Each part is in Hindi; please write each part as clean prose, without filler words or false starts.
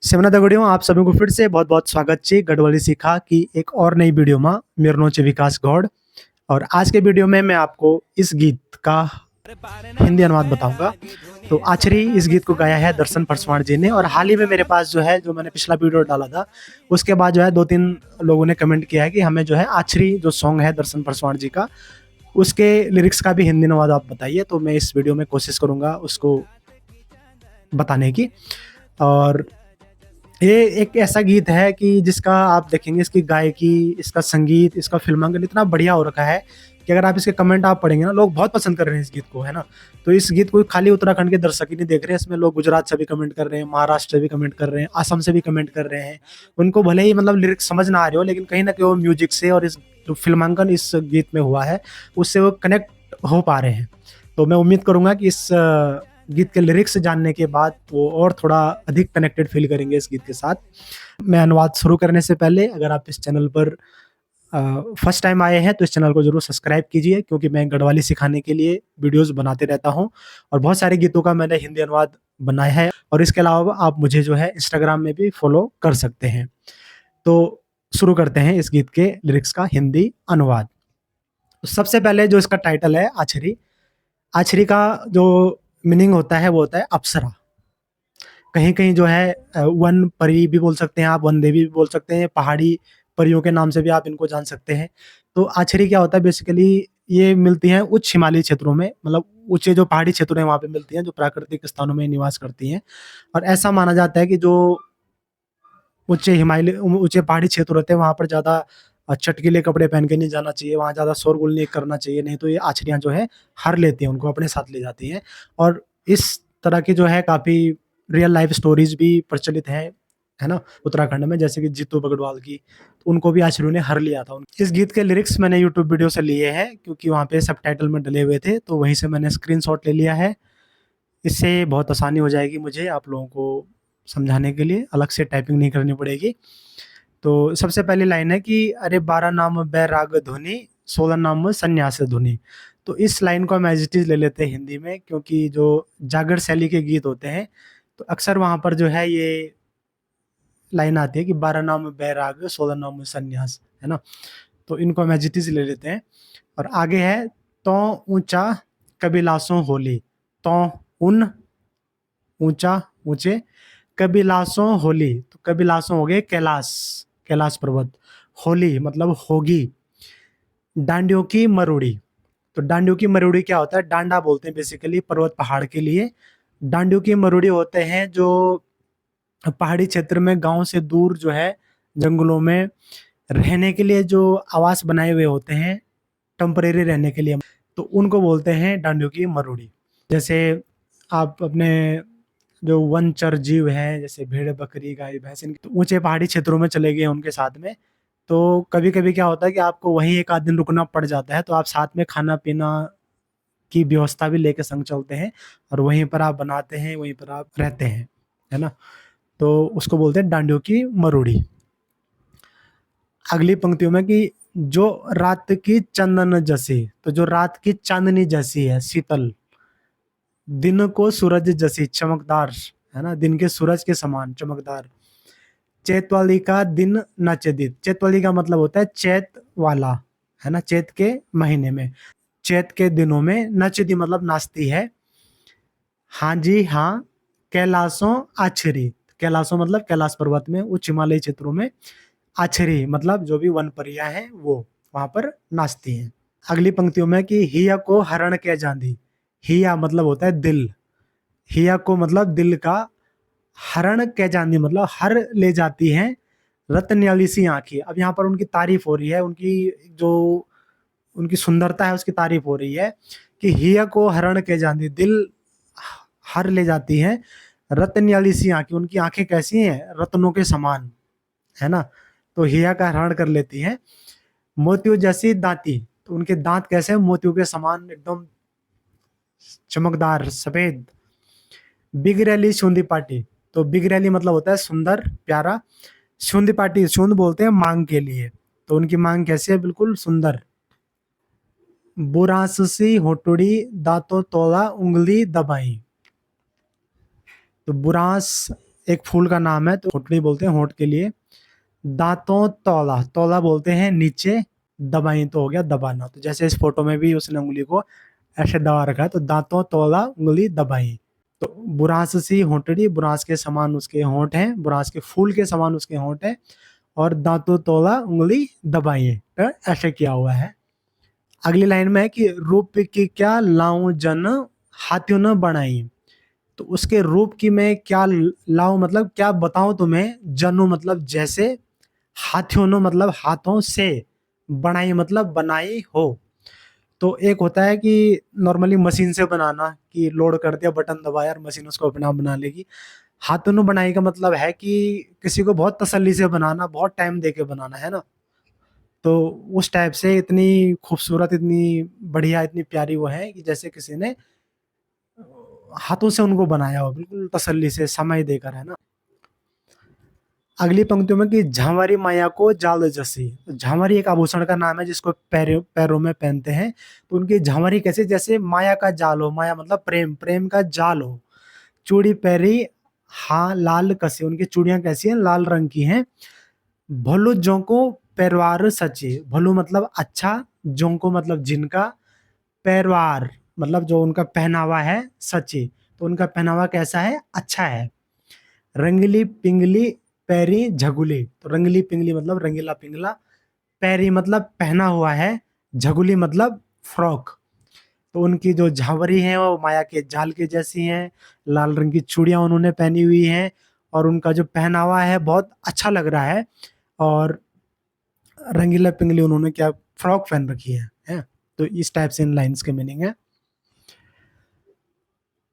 सेवना दगड़ियों आप सभी को फिर से बहुत बहुत स्वागत છે गढ़वाली सीखा की एक और नई वीडियो में मेरा नाम है विकास गौड़। और आज के वीडियो में मैं आपको इस गीत का हिंदी अनुवाद बताऊंगा। तो आचरी इस गीत को गाया है दर्शन परसवाण जी ने। और हाल ही में मेरे पास जो है, जो मैंने पिछला वीडियो डाला था उसके बाद जो है 2-3 लोगों ने कमेंट किया है कि हमें जो है आचरी जो सॉन्ग है दर्शन परसवाण जी का, उसके लिरिक्स का भी हिंदी अनुवाद आप बताइए। तो मैं इस वीडियो में कोशिश करूंगा उसको बताने की। और ये एक ऐसा गीत है कि जिसका आप देखेंगे इसकी गायकी, इसका संगीत, इसका फिल्मांकन इतना बढ़िया हो रखा है कि अगर आप इसके कमेंट आप पढ़ेंगे ना, लोग बहुत पसंद कर रहे हैं इस गीत को, है ना। तो इस गीत को खाली उत्तराखंड के दर्शक ही नहीं देख रहे हैं, इसमें लोग गुजरात से भी कमेंट कर रहे हैं, महाराष्ट्र से भी कमेंट कर रहे हैं, असम से भी कमेंट कर रहे हैं। उनको भले ही मतलब लिरिक्स समझ ना आ रहे हो, लेकिन कहीं ना कहीं वो म्यूजिक से और इस जो फिल्मांकन इस गीत में हुआ है उससे वो कनेक्ट हो पा रहे हैं। तो मैं उम्मीद करूंगा कि इस गीत के लिरिक्स जानने के बाद वो और थोड़ा अधिक कनेक्टेड फील करेंगे इस गीत के साथ। मैं अनुवाद शुरू करने से पहले अगर आप इस चैनल पर फर्स्ट टाइम आए हैं तो इस चैनल को जरूर सब्सक्राइब कीजिए, क्योंकि मैं गढ़वाली सिखाने के लिए वीडियोस बनाते रहता हूं और बहुत सारे गीतों का मैंने हिंदी अनुवाद बनाया है। और इसके अलावा आप मुझे जो है इंस्टाग्राम में भी फॉलो कर सकते हैं। तो शुरू करते हैं इस गीत के लिरिक्स का हिंदी अनुवाद। तो सबसे पहले जो इसका टाइटल है आछरी, आछरी का जो मीनिंग होता है वो होता है अप्सरा। कहीं कहीं जो है वन परी भी बोल सकते हैं आप, वन देवी भी बोल सकते हैं, पहाड़ी परियों के नाम से भी आप इनको जान सकते हैं। तो आछरी क्या होता है बेसिकली, ये मिलती हैं उच्च हिमालयी क्षेत्रों में, मतलब ऊंचे जो पहाड़ी क्षेत्र हैं वहाँ पे मिलती हैं, जो प्राकृतिक स्थानों में निवास करती हैं। और ऐसा माना जाता है कि जो ऊंचे पहाड़ी क्षेत्र होते हैं वहाँ पर ज़्यादा चटकीले कपड़े पहन के नहीं जाना चाहिए, वहाँ ज़्यादा शोरगुल नहीं करना चाहिए, नहीं तो ये आछरियाँ जो है हर लेती हैं, उनको अपने साथ ले जाती हैं। और इस तरह की जो है काफ़ी रियल लाइफ स्टोरीज भी प्रचलित हैं, है ना, उत्तराखंड में, जैसे कि जीतू बगड़वाल की, तो उनको भी आश्रयों ने हर लिया था। इस गीत के लिरिक्स मैंने यूट्यूब वीडियो से लिए हैं, क्योंकि वहाँ पे सबटाइटल में डले हुए थे, तो वहीं से मैंने स्क्रीनशॉट ले लिया है। इससे बहुत आसानी हो जाएगी मुझे आप लोगों को समझाने के लिए, अलग से टाइपिंग नहीं करनी पड़ेगी। तो सबसे पहली लाइन है कि अरे 12 नाम बैराग धुनी, 16 नाम संन्यास धुनी। तो इस लाइन को हम एज इट इज ले लेते हैं हिंदी में, क्योंकि जो जागर शैली के गीत होते हैं तो अक्सर वहाँ पर जो है ये लाइन आती है कि 12 नाम बैराग 16 नाम संन्यास, है ना। तो इनको हम एज इट इज ले लेते हैं। और आगे है तो ऊंचा कबिलासों होली, तो उन ऊंचा ऊंचे कबिलासों होली, तो कबिलासों हो गए कैलाश, कैलाश पर्वत, होली मतलब होगी, डांडियों की मरोड़ी। तो डांडियों की मरोड़ी क्या होता है, डांडा बोलते हैं बेसिकली पर्वत पहाड़ के लिए। डांडियों की मरोड़ी होते हैं जो पहाड़ी क्षेत्र में गांव से दूर जो है जंगलों में रहने के लिए जो आवास बनाए हुए होते हैं टेम्परेरी रहने के लिए, तो उनको बोलते हैं डांडियों की मरोड़ी। जैसे आप अपने जो वनचर जीव हैं, जैसे भेड़ बकरी गाय भैंस, इनके तो ऊंचे पहाड़ी क्षेत्रों में चले गए उनके साथ में, तो कभी कभी क्या होता है कि आपको वहीं एक आध दिन रुकना पड़ जाता है, तो आप साथ में खाना पीना की व्यवस्था भी लेके संग चलते हैं और वहीं पर आप बनाते हैं, वहीं पर आप रहते हैं, है ना। तो उसको बोलते हैं डांडियों की मरोड़ी। अगली पंक्तियों में कि जो रात की चंदन जैसी, तो जो रात की चांदनी जैसी है, शीतल, दिन को सूरज जैसी चमकदार, है ना, दिन के सूरज के समान चमकदार, चैतवाली का दिन नचदित, चैतवाली का मतलब होता है चैत वाला, है ना, चैत के महीने में, चैत के दिनों में, नचदी मतलब नाचती है, हाँ जी हाँ, कैलाशों आछरी, कैलाशों मतलब कैलाश पर्वत में, उच्च हिमालयी क्षेत्रों में, आछरी मतलब जो भी वन परियां हैं वो वहां पर नाचती हैं। अगली पंक्तियों में कि हिया को हरण के जांदी, हिया मतलब होता है दिल, हिया को मतलब दिल का, हरण के जांदी मतलब हर ले जाती हैं, रत्न सी आंखें। अब यहाँ पर उनकी तारीफ हो रही है, उनकी जो उनकी सुंदरता है उसकी तारीफ हो रही है कि हिया को हरण के जांदी, दिल हर ले जाती हैं, रत्न सी आंखें, उनकी आंखें कैसी हैं, रत्नों के समान, है ना। तो हिया का हरण कर लेती हैं, मोतियों जैसी दांती, तो उनके दांत कैसे हैं, मोतियों के समान एकदम चमकदार सफेद, बिगरैली शूंदी पाटी, तो बिगरैली मतलब होता है सुंदर प्यारा, शूंदी पाटी, शूंद बोलते हैं मांग के लिए, तो उनकी मांग कैसी है, बिल्कुल सुंदर, बुरांससी होटुड़ी दांतों तोला उंगली दबाई, तो बुरांस एक फूल का नाम है, तो होठड़ी बोलते हैं होंठ के लिए। दांतों तौला, तौला बोलते हैं नीचे, दबाई तो हो गया दबाना। तो जैसे इस फोटो में भी उसने उंगली को ऐसे दबा रखा है, तो दांतों तौला उंगली दबाई। तो बुरांस सी होंठड़ी, बुरांस के समान उसके होंठ हैं, बुरांस के फूल के समान उसके होंठ है, और दांतों तोला उंगली दबाई, तो ऐसे किया हुआ है। अगली लाइन में है कि रूप की क्या लाऊं जन हाथियों न बनाई। तो उसके रूप की मैं क्या लाऊं मतलब क्या बताऊं तुम्हें, जनु मतलब जैसे, हाथियों ने मतलब हाथों से, बनाई मतलब बनाई हो। तो एक होता है कि नॉर्मली मशीन से बनाना, कि लोड कर दिया बटन दबाया और मशीन उसको अपने आप बना लेगी। हाथों ने बनाई का मतलब है कि किसी को बहुत तसल्ली से बनाना, बहुत टाइम दे के बनाना, है ना। तो उस टाइप से इतनी खूबसूरत, इतनी बढ़िया, इतनी प्यारी वो है कि जैसे किसी ने हाथों से उनको बनाया हो, बिल्कुल तसल्ली से समय देकर, है ना। अगली पंक्तियों में कि झांवरी माया को जाल जसी। तो झांवरी एक आभूषण का नाम है जिसको पैरों पैरों में पहनते हैं। तो उनकी झांवरी कैसे, जैसे माया का जाल हो, माया मतलब प्रेम, प्रेम का जाल हो। चूड़ी पैरी, हाँ लाल कसी, उनकी चूड़ियां कैसी हैं, लाल रंग की हैं। भोलू जोंको पैरवार सचे, भोलू मतलब अच्छा, जोंको मतलब जिनका, पैरवार मतलब जो उनका पहनावा है, सचे तो उनका पहनावा कैसा है, अच्छा है। रंगली पिंगली पैरी झगुली, तो रंगली पिंगली मतलब रंगीला पिंगला, पैरी मतलब पहना हुआ है, झगुली मतलब फ्रॉक। तो उनकी जो झावरी है वो माया के जाल के जैसी हैं, लाल रंग की चूड़ियां उन्होंने पहनी हुई हैं, और उनका जो पहनावा है बहुत अच्छा लग रहा है। और रंगीला पिंगली उन्होंने क्या, फ्रॉक पहन रखी है? तो इस टाइप से इन लाइंस के मीनिंग है।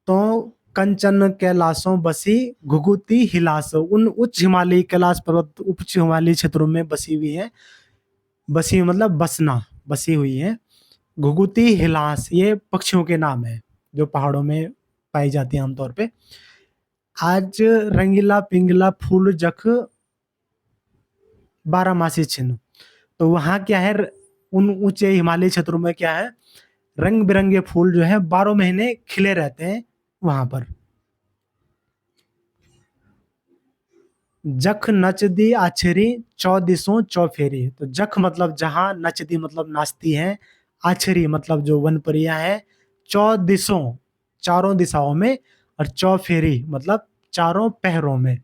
तो कंचन कैलाशों बसी घुघुती हिलास, उन उच्च हिमालयी कैलाश पर्वत उच्च हिमालयी क्षेत्रों में बसी हुई है। बसी हुई मतलब बसना, बसी हुई है। घुघुती हिलास ये पक्षियों के नाम है जो पहाड़ों में पाई जाती है आमतौर पे। आज रंगीला पिंगला फूल जख बारहमासी छिन्न। तो वहाँ क्या है, उन ऊंचे हिमालयी क्षेत्रों में क्या है, रंग बिरंगे फूल जो है 12 महीने खिले रहते हैं वहां पर। जख नचदी आछरी चौदिसों चौफेरी। तो जख मतलब जहां, नचदी मतलब नाचती है, आछरी मतलब जो वन परियां है, चौदिसों चारों दिशाओं में, और चौफेरी मतलब चारों पहरों में।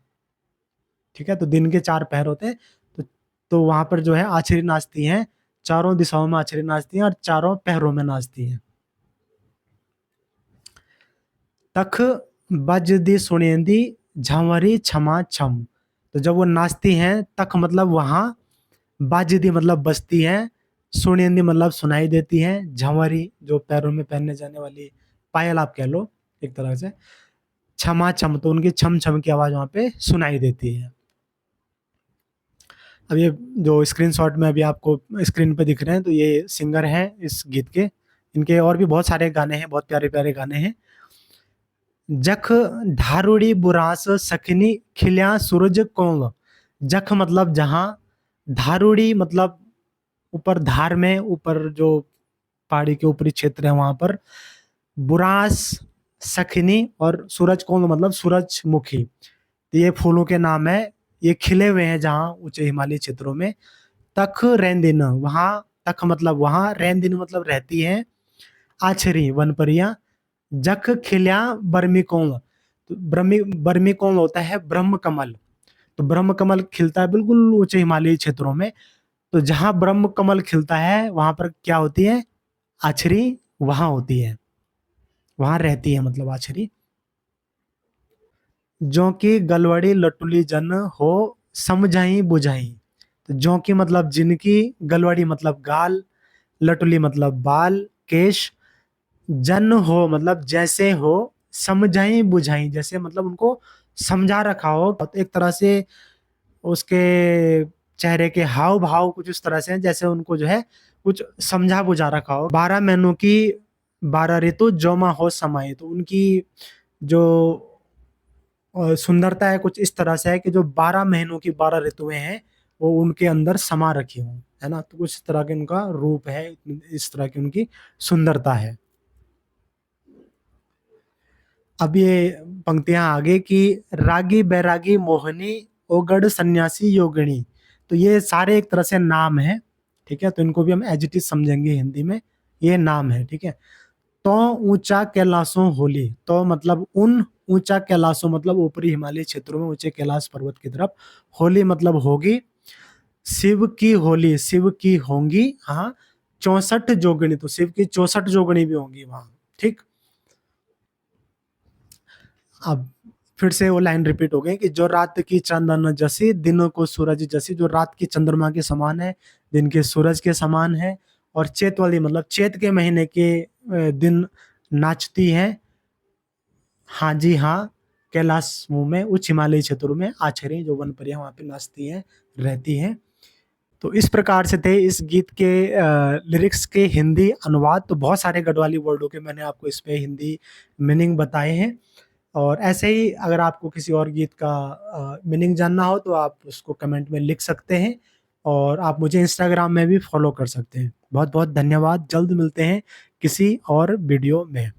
ठीक है, तो दिन के 4 पहर होते हैं। तो वहां पर जो है आछरी नाचती हैं, चारों दिशाओं में आछरी नाचती हैं और चारों पहरों में नाचती हैं। तख बजदी सुनेंदी झंवरी छमा छम। तो जब वो नाचती हैं, तख मतलब वहां, बाजदी मतलब बजती हैं, सुनेंदी मतलब सुनाई देती हैं, झंवरी जो पैरों में पहनने जाने वाली पायल आप कह लो एक तरह से, छमा छम तो उनकी छम छम की आवाज वहां पे सुनाई देती है। अब ये जो स्क्रीनशॉट में अभी आपको स्क्रीन पे दिख रहे हैं, तो ये सिंगर हैं इस गीत के। इनके और भी बहुत सारे गाने हैं, बहुत प्यारे प्यारे गाने हैं। जख धारुड़ी बुरास सखनी खिल्या सूरज कोंग। जख मतलब जहां, धारुड़ी मतलब ऊपर धार में, ऊपर जो पहाड़ी के ऊपरी क्षेत्र है वहां पर, बुरास सखनी और सूरज कोंग मतलब सूरजमुखी, तो ये फूलों के नाम है। ये खिले हुए हैं जहाँ ऊंचे हिमालयी क्षेत्रों में। तख रैंदिन वहां, तख मतलब वहां, रैंदिन मतलब रहती है, आछरी वनपरियां। जख खिल्या बर्मी कोंग, तो ब्रह्मी बर्मी कोंग होता है ब्रह्म कमल। तो ब्रह्म कमल खिलता है बिल्कुल ऊंचे हिमालयी क्षेत्रों में। तो जहां ब्रह्म कमल खिलता है वहां पर क्या होती है, आछरी वहां होती है, वहां रहती है मतलब आछरी। जो कि गलवड़ी लटुली जन हो समझाई बुझाई। तो जो कि मतलब जिनकी, गलवड़ी मतलब गाल, लटुली मतलब बाल केश, जन हो मतलब जैसे हो, समझाई बुझाई जैसे मतलब उनको समझा रखा हो। तो एक तरह से उसके चेहरे के हाव भाव कुछ इस तरह से हैं जैसे उनको जो है कुछ समझा बुझा रखा हो। 12 महीनों की 12 ऋतु जोमा हो समाये। तो उनकी जो सुंदरता है कुछ इस तरह से है कि जो 12 महीनों की 12 ऋतुएं हैं वो उनके अंदर समा रखी हूँ, है ना। तो कुछ इस तरह के उनका रूप है, इस तरह की उनकी सुंदरता है। अब ये पंक्तियां आगे कि रागी बैरागी मोहिनी ओगड़ सन्यासी योगिनी, तो ये सारे एक तरह से नाम है, ठीक है, तो इनको भी हम एज इट इज समझेंगे हिंदी में, ये नाम है, ठीक है। तो ऊंचा कैलाशों होली, तो मतलब उन ऊंचा कैलाशों मतलब ऊपरी हिमालय क्षेत्रों में ऊंचे कैलाश पर्वत की तरफ, होली मतलब होगी, शिव की होली शिव की होंगी, हाँ 64 जोगणी, तो शिव की 64 जोगणी भी होंगी वहां, ठीक। अब फिर से वो लाइन रिपीट हो गई कि जो रात की चांदन जैसी दिनों को सूरज जैसी, जो रात की चंद्रमा के समान है, दिन के सूरज के समान है, और चैत वाली मतलब चैत के महीने के दिन नाचती है, हाँ जी हाँ, कैलाश मुंह में उच्च हिमालयी क्षेत्रों में आछरी जो वन परियां वहां पे नाचती हैं, रहती हैं। तो इस प्रकार से थे इस गीत के लिरिक्स के हिंदी अनुवाद। तो बहुत सारे गढ़वाली वर्डों के मैंने आपको इस पे हिंदी मीनिंग बताए हैं, और ऐसे ही अगर आपको किसी और गीत का मीनिंग जानना हो तो आप उसको कमेंट में लिख सकते हैं, और आप मुझे इंस्टाग्राम में भी फॉलो कर सकते हैं। बहुत बहुत धन्यवाद, जल्द मिलते हैं किसी और वीडियो में।